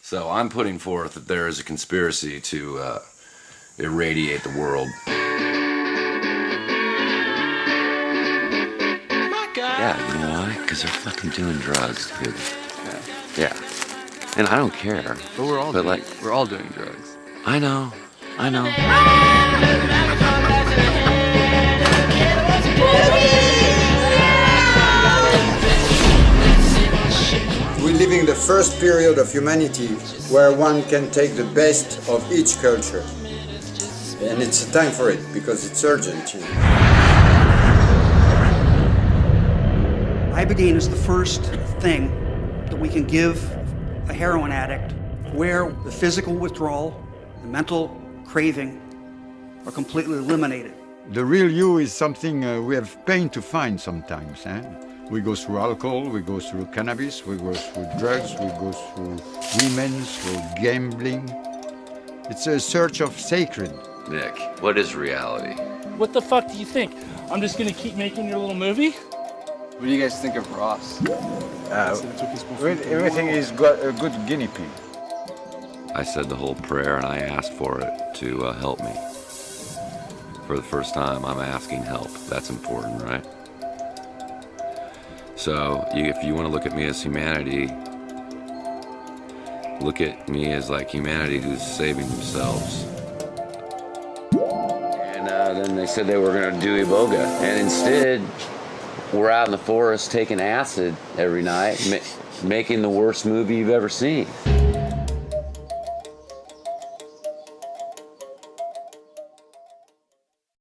So I'm putting forth that there is a conspiracy to irradiate the world. Yeah, you know why? Because they're fucking doing drugs, dude. Yeah. And I don't care. But we're all doing drugs. I know. We're living the first period of humanity where one can take the best of each culture. And it's a time for it, because it's urgent. Ibogaine is the first thing that we can give a heroin addict where the physical withdrawal, the mental craving are completely eliminated. The real you is something we have pain to find sometimes. We go through alcohol, we go through cannabis, we go through drugs, we go through women, through gambling. It's a search of sacred. Nick, what is reality? What the fuck do you think? I'm just gonna keep making your little movie? What do you guys think of Ross? Everything is a good guinea pig. I said the whole prayer and I asked for it to help me. For the first time, I'm asking help. That's important, right? So if you want to look at me as humanity, look at me as like humanity who's saving themselves. And then they said they were going to do iboga. And instead, we're out in the forest taking acid every night, making the worst movie you've ever seen.